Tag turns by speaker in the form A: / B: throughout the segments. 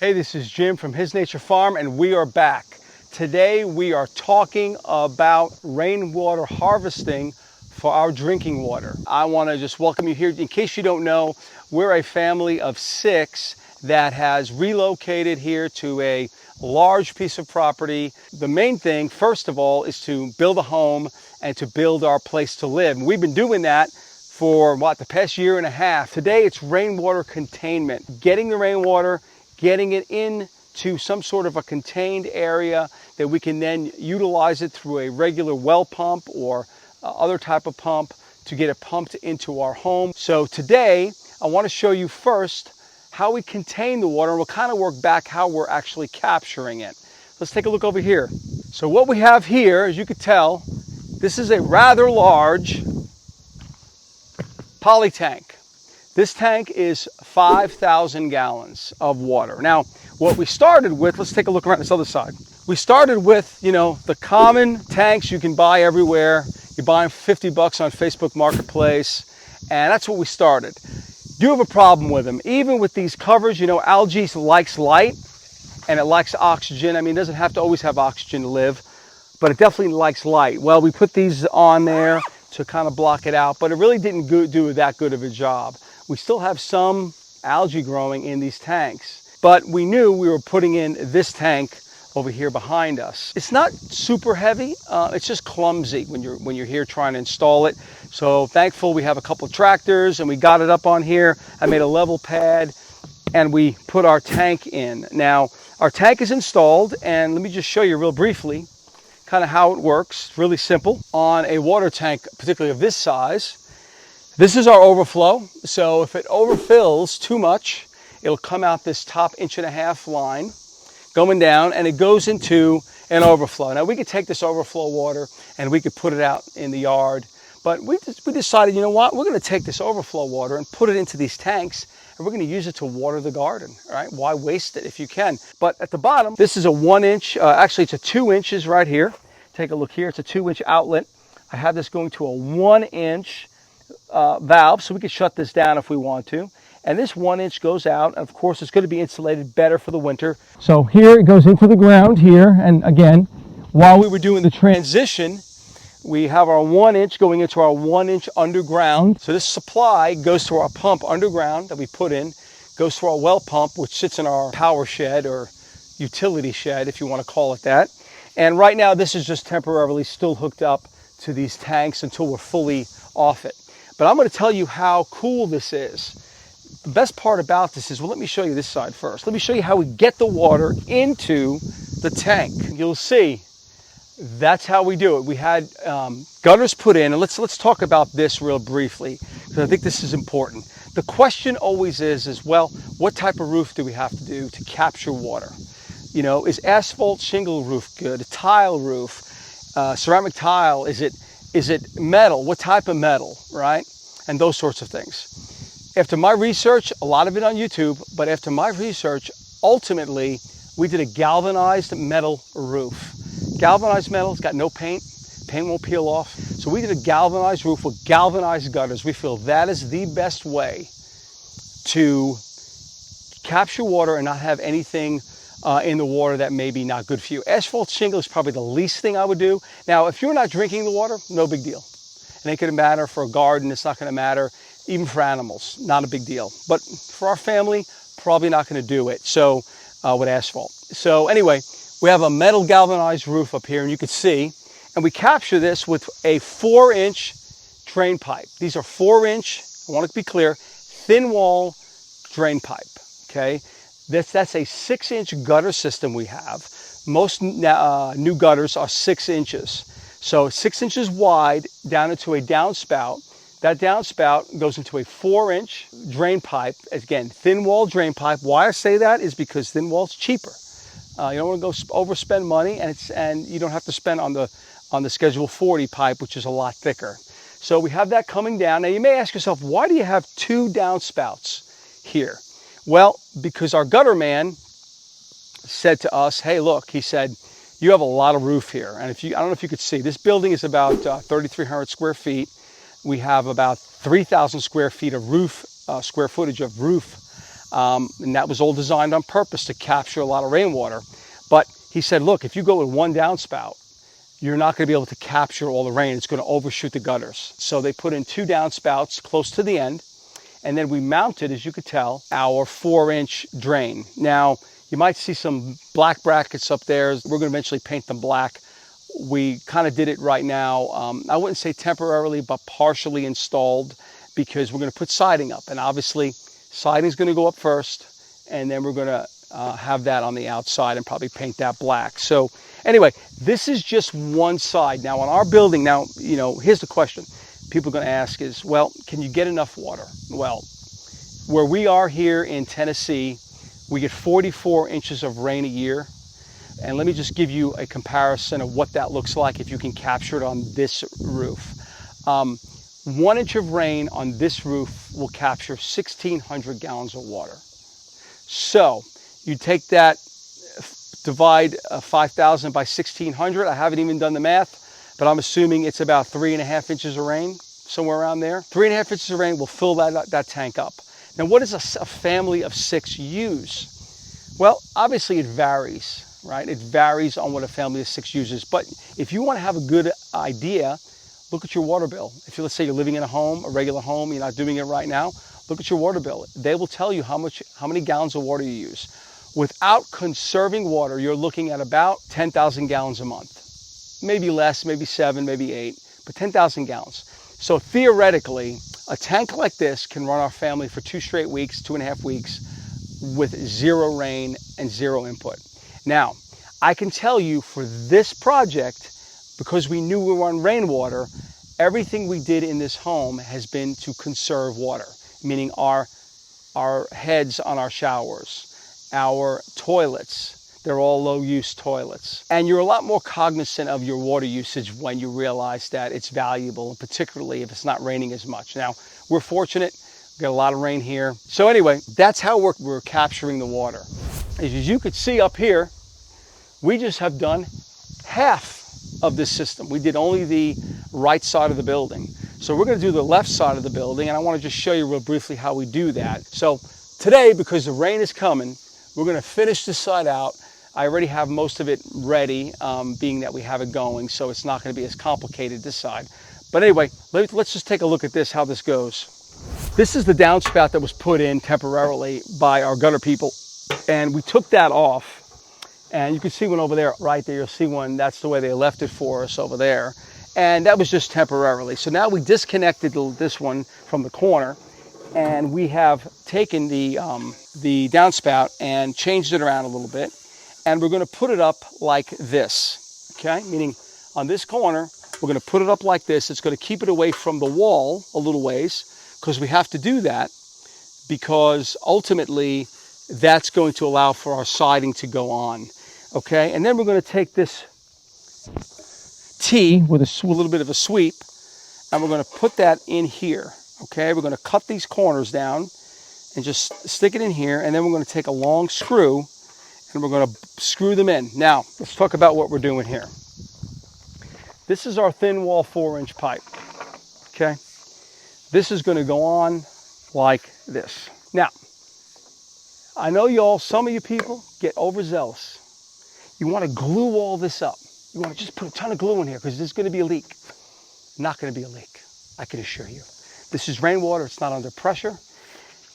A: Hey, this is Jim from His Nature Farm, and we are back. Today we are talking about rainwater harvesting for our drinking water. I want to just welcome you here. In case you don't know, we're a family of 6 that has relocated here to a large piece of property. The main thing, first of all, is to build a home and to build our place to live. And we've been doing that for the past year and a half. Today it's rainwater containment, getting the rainwater, getting it into some sort of a contained area that we can then utilize it through a regular well pump or other type of pump to get it pumped into our home. So today I want to show you first how we contain the water, and we'll kind of work back how we're actually capturing it. Let's take a look over here. So what we have here, as you can tell, this is a rather large poly tank. This tank is 5,000 gallons of water. Now, what we started with, let's take a look around this other side. We started with, the common tanks you can buy everywhere. You buy them for 50 bucks on Facebook Marketplace, and that's what we started. Do have a problem with them. Even with these covers, algae likes light and it likes oxygen. I mean, it doesn't have to always have oxygen to live, but it definitely likes light. Well, we put these on there to kind of block it out, but it really didn't do that good of a job. We still have some algae growing in these tanks, but we knew we were putting in this tank over here behind us. It's not super heavy, it's just clumsy when you're here trying to install it. So thankful we have a couple of tractors and we got it up on here. I made a level pad and we put our tank in. Now our tank is installed, and let me just show you real briefly kind of how it works. It's really simple. On a water tank, particularly of this size, this is our overflow. So if it overfills too much, it'll come out this top 1.5 inch line going down, and it goes into an overflow. Now we could take this overflow water and we could put it out in the yard, but we decided, we're going to take this overflow water and put it into these tanks, and we're going to use it to water the garden. All right, why waste it if you can? But at the bottom, this is a 1 inch, actually it's a 2 inches right here. Take a look here, it's a 2 inch outlet. I have this going to a 1 inch valve, so we can shut this down if we want to. And this 1 inch goes out, and of course it's going to be insulated better for the winter. So here it goes into the ground here, and again, while we were doing the transition, we have our 1 inch going into our 1 inch underground. So this supply goes to our pump underground that we put in, goes to our well pump, which sits in our power shed or utility shed, if you want to call it that. And right now this is just temporarily still hooked up to these tanks until we're fully off it. But I'm going to tell you how cool this is. The best part about this is, let me show you this side first. Let me show you how we get the water into the tank. You'll see that's how we do it. We had gutters put in, and let's talk about this real briefly, because I think this is important. The question always is, well, what type of roof do we have to do to capture water? Is asphalt shingle roof good? A tile roof? Ceramic tile? Is it metal? What type of metal, right? And those sorts of things. After my research, a lot of it on YouTube, but after my research, ultimately, we did a galvanized metal roof. Galvanized metal, it's got no paint. Paint won't peel off. So we did a galvanized roof with galvanized gutters. We feel that is the best way to capture water and not have anything in the water that may be not good for you. Asphalt shingle is probably the least thing I would do. Now, if you're not drinking the water, no big deal. It ain't gonna matter for a garden, it's not gonna matter. Even for animals, not a big deal. But for our family, probably not gonna do it. So with asphalt. So anyway, we have a metal galvanized roof up here, and you can see, and we capture this with a 4 inch drain pipe. These are 4 inch, I want to be clear, thin wall drain pipe, okay? That's a 6 inch gutter system we have. Most new gutters are 6 inches. So 6 inches wide down into a downspout. That downspout goes into a 4 inch drain pipe. Again, thin wall drain pipe. Why I say that is because thin wall's cheaper. You don't want to go overspend money, and you don't have to spend on the Schedule 40 pipe, which is a lot thicker. So we have that coming down. Now you may ask yourself, why do you have 2 downspouts here? Well, because our gutter man said to us, hey, look, he said, you have a lot of roof here. And I don't know if you could see, this building is about 3,300 square feet. We have about 3,000 square feet of roof, square footage of roof And that was all designed on purpose to capture a lot of rainwater. But he said, look, if you go with one downspout, you're not going to be able to capture all the rain. It's going to overshoot the gutters. So they put in 2 downspouts close to the end. And then we mounted, as you could tell, our 4-inch drain. Now, you might see some black brackets up there. We're going to eventually paint them black. We kind of did it right now. I wouldn't say temporarily, but partially installed, because we're going to put siding up. And obviously, siding is going to go up first, and then we're going to have that on the outside and probably paint that black. So anyway, this is just one side. Now on our building, now, you know, here's the question people are going to ask is, well, can you get enough water? Well, where we are here in Tennessee, we get 44 inches of rain a year. And let me just give you a comparison of what that looks like if you can capture it on this roof. 1 inch of rain on this roof will capture 1,600 gallons of water. So you take that, divide 5,000 by 1,600. I haven't even done the math, but I'm assuming it's about 3.5 inches of rain, somewhere around there. 3.5 inches of rain will fill that tank up. Now, what does a family of 6 use? Well, obviously it varies, right? It varies on what a family of 6 uses. But if you want to have a good idea, look at your water bill. If let's say you're living in a home, a regular home, you're not doing it right now, look at your water bill. They will tell you how many gallons of water you use. Without conserving water, you're looking at about 10,000 gallons a month. Maybe less, maybe 7, maybe 8, but 10,000 gallons. So theoretically, a tank like this can run our family for 2 straight weeks, 2.5 weeks, with 0 rain and 0 input. Now, I can tell you for this project, because we knew we were on rainwater, everything we did in this home has been to conserve water, meaning our heads on our showers, our toilets, they're all low-use toilets. And you're a lot more cognizant of your water usage when you realize that it's valuable, and particularly if it's not raining as much. Now, we're fortunate, we got a lot of rain here. So anyway, that's how we're capturing the water. As you could see up here, we just have done half of this system. We did only the right side of the building. So we're going to do the left side of the building, and I want to just show you real briefly how we do that. So today, because the rain is coming, we're going to finish this side out. I already have most of it ready, being that we have it going, so it's not going to be as complicated this side. But anyway, let's just take a look at this, how this goes. This is the downspout that was put in temporarily by our gutter people, and we took that off. And you can see one over there, right there, you'll see one, that's the way they left it for us over there. And that was just temporarily. So now we disconnected this one from the corner, and we have taken the downspout and changed it around a little bit. And we're gonna put it up like this, okay? Meaning on this corner, we're gonna put it up like this. It's gonna keep it away from the wall a little ways, because we have to do that, because ultimately that's going to allow for our siding to go on. Okay, and then we're going to take this T with a little bit of a sweep, and we're going to put that in here. Okay, we're going to cut these corners down and just stick it in here, and then we're going to take a long screw and we're going to screw them in. Now, let's talk about what we're doing here. This is our thin wall 4-inch pipe. Okay, this is going to go on like this. Now, I know some of you people get overzealous. You want to glue all this up. You want to just put a ton of glue in here because there's going to be a leak. Not going to be a leak, I can assure you. This is rainwater, it's not under pressure.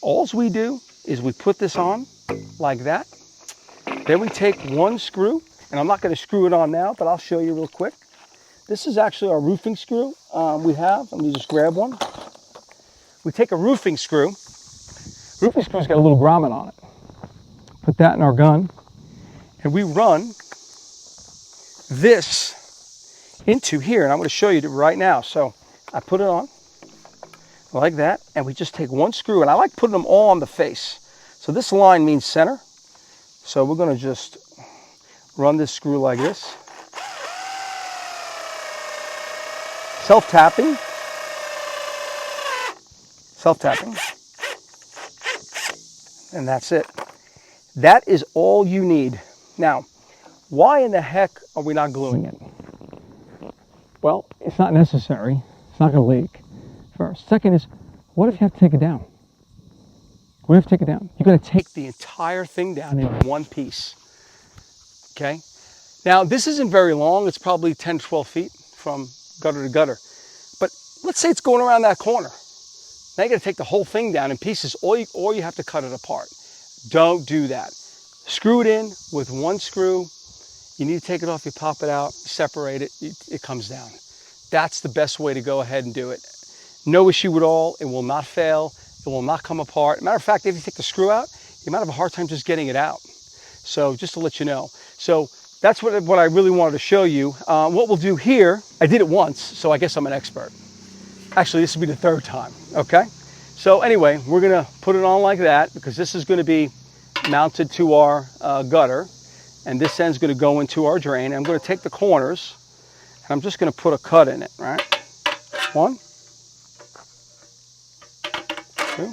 A: All we do is we put this on like that. Then we take one screw, and I'm not going to screw it on now, but I'll show you real quick. This is actually our roofing screw we have. Let me just grab one. We take a roofing screw. Roofing screw's got a little grommet on it. Put that in our gun. And we run this into here, and I'm going to show you right now. So I put it on like that, and we just take one screw, and I like putting them all on the face. So this line means center. So we're going to just run this screw like this. Self-tapping. Self-tapping. And that's it. That is all you need. Now, why in the heck are we not gluing it? Well, it's not necessary. It's not going to leak, first. Second is, what if you have to take it down? We have to take it down. You're going to take the entire thing down in one piece. Okay? Now, this isn't very long. It's probably 10, 12 feet from gutter to gutter. But let's say it's going around that corner. Now you got to take the whole thing down in pieces, or you have to cut it apart. Don't do that. Screw it in with one screw. You need to take it off, you pop it out, separate it, it comes down. That's the best way to go ahead and do it. No issue at all. It will not fail. It will not come apart. Matter of fact, if you take the screw out, you might have a hard time just getting it out. So just to let you know. So that's what I really wanted to show you. What we'll do here, I did it once, so I guess I'm an expert. Actually, this will be the third time, okay? So anyway, we're gonna put it on like that because this is gonna be mounted to our gutter, and this end's gonna go into our drain. I'm gonna take the corners, and I'm just gonna put a cut in it, right? 1, 2,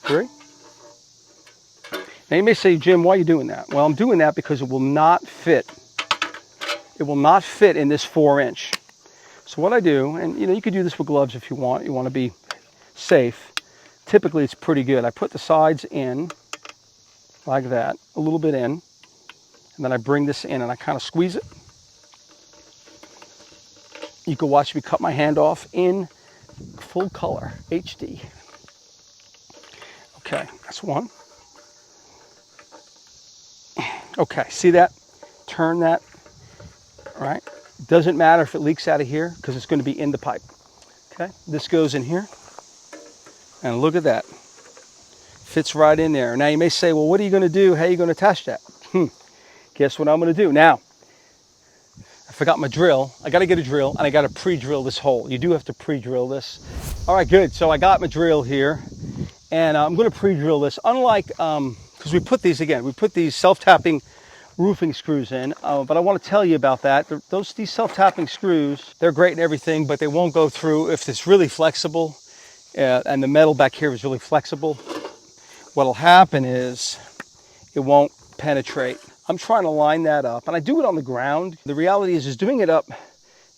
A: 3. Now you may say, Jim, why are you doing that? Well, I'm doing that because it will not fit. It will not fit in this 4-inch. So what I do, and you could do this with gloves if you want to be safe. Typically it's pretty good. I put the sides in like that, a little bit in, and then I bring this in and I kind of squeeze it. You can watch me cut my hand off in full color, HD. Okay, that's one. Okay, see that? Turn that, all right? Doesn't matter if it leaks out of here because it's going to be in the pipe. Okay, this goes in here, and look at that. Fits right in there. Now you may say, well, what are you going to do? How are you going to attach that? Guess what I'm going to do? Now, I forgot my drill. I got to get a drill, and I got to pre-drill this hole. You do have to pre-drill this. All right, good. So I got my drill here, and I'm going to pre-drill this. Unlike, because we put these self-tapping roofing screws in, but I want to tell you about that. These self-tapping screws, they're great and everything, but they won't go through if it's really flexible, and the metal back here is really flexible. What'll happen is it won't penetrate. I'm trying to line that up, and I do it on the ground. The reality is doing it up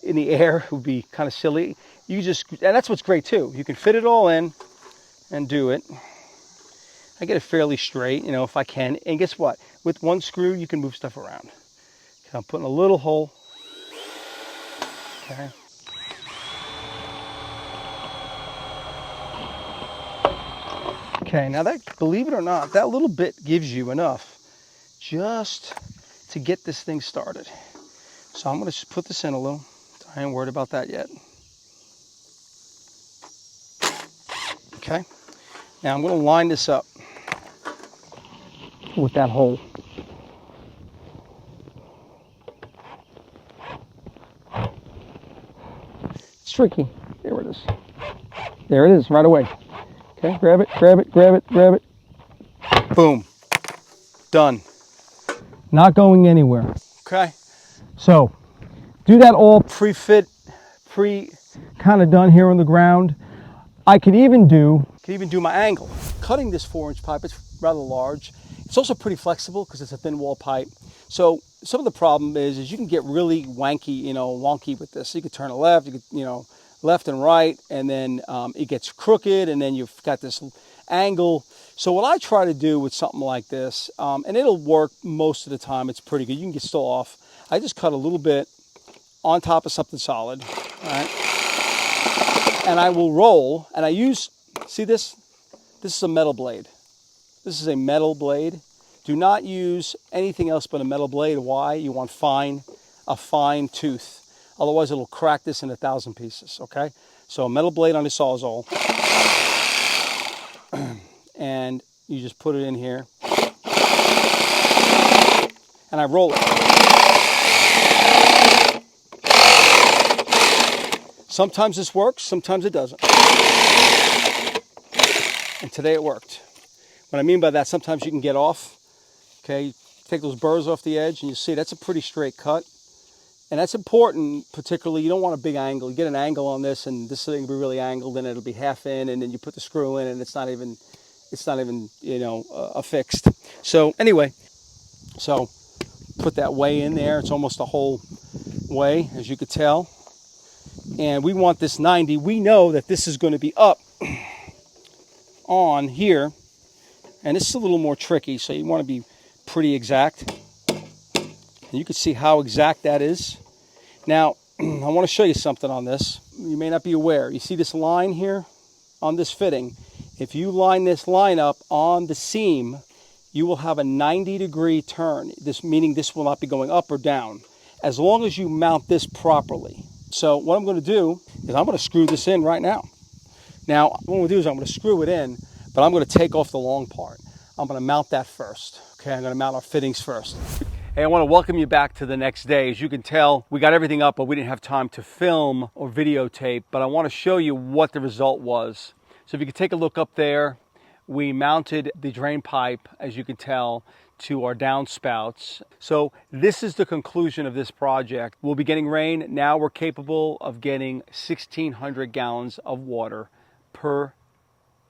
A: in the air would be kind of silly. And that's what's great too. You can fit it all in and do it. I get it fairly straight, if I can. And guess what? With one screw, you can move stuff around. Okay, I'm putting a little hole. Okay. Okay, now that, believe it or not, that little bit gives you enough just to get this thing started. So I'm going to just put this in a little. I ain't worried about that yet. Okay. Now I'm going to line this up with that hole. It's tricky. There it is. There it is, right away. Okay, grab it, grab it, grab it, grab it. Boom. Done. Not going anywhere. Okay. So, do that all pre-fit, kind of done here on the ground. I can even do my angle. Cutting this 4-inch pipe, it's rather large. It's also pretty flexible because it's a thin wall pipe. So some of the problem is you can get really wonky with this. So you could turn it left, you could, left and right, and then it gets crooked, and then you've got this angle. So what I try to do with something like this, and it'll work most of the time, it's pretty good. You can get still off. I just cut a little bit on top of something solid, all right? And I will roll, and I use, see this? This is a metal blade. This is a metal blade. Do not use anything else but a metal blade. Why? You want a fine tooth. Otherwise, it'll crack this in 1,000 pieces, okay? So a metal blade on a Sawzall. And you just put it in here. And I roll it. Sometimes this works, sometimes it doesn't. And today it worked. What I mean by that, sometimes you can get off, okay? Take those burrs off the edge and you see that's a pretty straight cut. And that's important, particularly, you don't want a big angle. You get an angle on this and this thing will be really angled and it'll be half in, and then you put the screw in and it's not even affixed. So anyway, so put that way in there. It's almost the whole way, as you could tell. And we want this 90. We know that this is going to be up. on here, and this is a little more tricky, so you want to be pretty exact. And you can see how exact that is. Now, I want to show you something on this. You may not be aware. You see this line here on this fitting? If you line this line up on the seam, you will have a 90-degree turn. This meaning this will not be going up or down, as long as you mount this properly. So what I'm going to do is I'm going to screw this in right now. Now, what I'm going to do is I'm going to screw it in, but I'm going to take off the long part. I'm going to mount that first. Okay, I'm going to mount our fittings first. Hey, I want to welcome you back to the next day. As you can tell, we got everything up, but we didn't have time to film or videotape, but I want to show you what the result was. So if you could take a look up there, we mounted the drain pipe, as you can tell, to our downspouts. So this is the conclusion of this project. We'll be getting rain. Now we're capable of getting 1,600 gallons of water per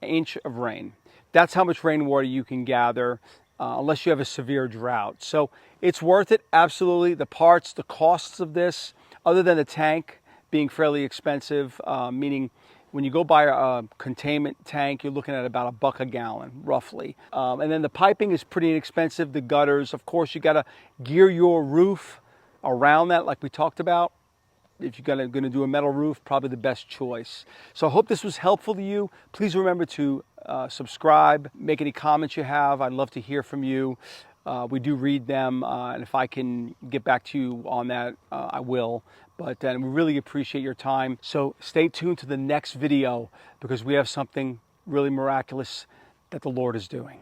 A: inch of rain. That's how much rainwater you can gather unless you have a severe drought. So it's worth it, absolutely. The parts, the costs of this, other than the tank being fairly expensive, meaning when you go buy a containment tank, you're looking at about $1 a gallon, roughly. And then the piping is pretty inexpensive. The gutters, of course, you got to gear your roof around that, like we talked about. If you're going to do a metal roof, probably the best choice. So I hope this was helpful to you. Please remember to subscribe, make any comments you have. I'd love to hear from you. We do read them, and if I can get back to you on that, I will. But we really appreciate your time. So stay tuned to the next video, because we have something really miraculous that the Lord is doing.